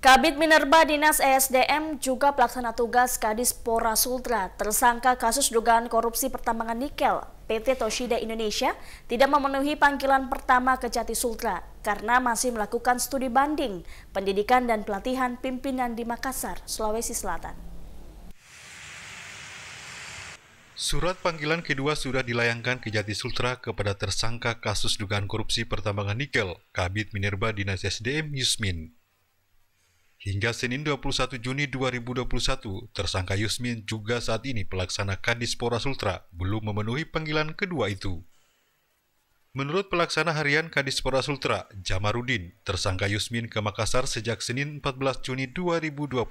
Kabid Minerba Dinas ESDM juga pelaksana tugas Kadis Pora Sultra tersangka kasus dugaan korupsi pertambangan nikel PT Toshida Indonesia tidak memenuhi panggilan pertama ke Jati Sultra karena masih melakukan studi banding pendidikan dan pelatihan pimpinan di Makassar, Sulawesi Selatan. Surat panggilan kedua sudah dilayangkan ke Jati Sultra kepada tersangka kasus dugaan korupsi pertambangan nikel Kabid Minerba Dinas ESDM Yusmin. Hingga Senin 21 Juni 2021, tersangka Yusmin juga saat ini pelaksana Kadis Pora Sultra belum memenuhi panggilan kedua itu. Menurut pelaksana harian Kadis Pora Sultra, Jamarudin, tersangka Yusmin ke Makassar sejak Senin 14 Juni 2021.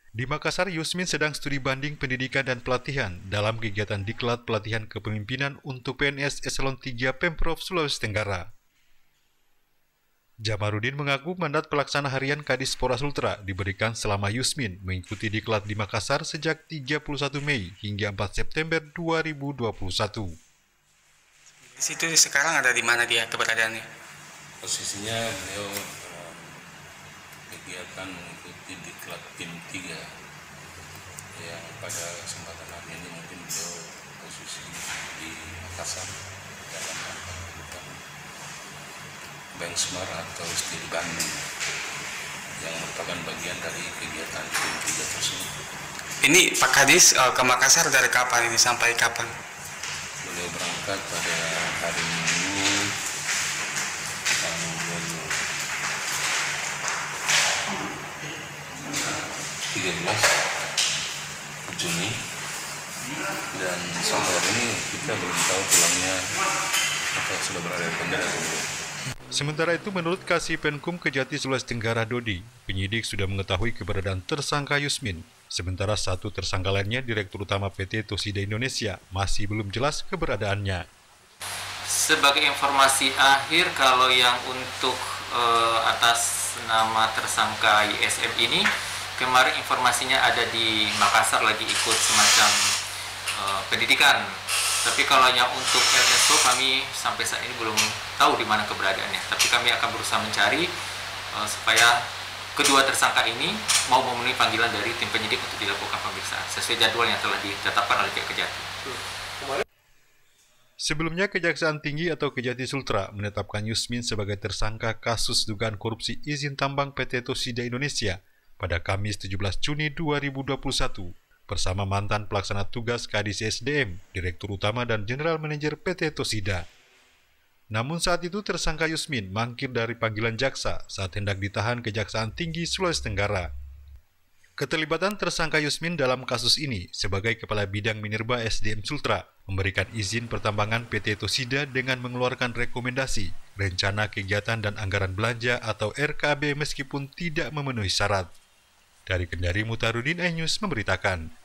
Di Makassar, Yusmin sedang studi banding pendidikan dan pelatihan dalam kegiatan Diklat Pelatihan Kepemimpinan untuk PNS Eselon 3 Pemprov Sulawesi Tenggara. Jamarudin mengaku mandat pelaksana harian Kadis Pora Sultra diberikan selama Yusmin mengikuti diklat di Makassar sejak 31 Mei hingga 4 September 2021. Di situ sekarang ada di mana dia keberadaannya? Posisinya beliau kegiatan mengikuti diklat tim 3 yang pada kesempatan hari ini mungkin beliau posisi di Makassar dalam rangka benchmark atau studi banding yang merupakan bagian dari kegiatan tim 3 tersebut. Ini Pak Kadis ke Makassar dari kapan ini sampai kapan? Beliau berangkat pada hari Minggu tanggal 13 Juni dan sampai hari ini kita belum tahu pulangnya atau sudah berada di bandara atau belum. Sementara itu, menurut Kasih Penkum Kejati Sulawesi Tenggara Dodi, penyidik sudah mengetahui keberadaan tersangka Yusmin. Sementara satu tersangka lainnya, Direktur Utama PT Toshida Indonesia, masih belum jelas keberadaannya. Sebagai informasi akhir, kalau yang untuk atas nama tersangka YSM ini, kemarin informasinya ada di Makassar lagi ikut semacam pendidikan. Tapi kalau yang untuk LSO kami sampai saat ini belum tahu di mana keberadaannya. Tapi kami akan berusaha mencari supaya kedua tersangka ini mau memenuhi panggilan dari tim penyidik untuk dilakukan pemeriksaan sesuai jadwal yang telah ditetapkan oleh pihak Kejati. Sebelumnya, Kejaksaan Tinggi atau Kejati Sultra menetapkan Yusmin sebagai tersangka kasus dugaan korupsi izin tambang PT Toshida Indonesia pada Kamis 17 Juni 2021. Bersama mantan pelaksana tugas Kadis ESDM, Direktur Utama dan General Manager PT Toshida. Namun saat itu tersangka Yusmin mangkir dari panggilan jaksa saat hendak ditahan Kejaksaan Tinggi Sulawesi Tenggara. Keterlibatan tersangka Yusmin dalam kasus ini sebagai Kepala Bidang Minerba ESDM Sultra memberikan izin pertambangan PT Toshida dengan mengeluarkan rekomendasi, rencana kegiatan dan anggaran belanja atau RKB meskipun tidak memenuhi syarat. Dari Kendari, Mutarudin iNews memberitakan.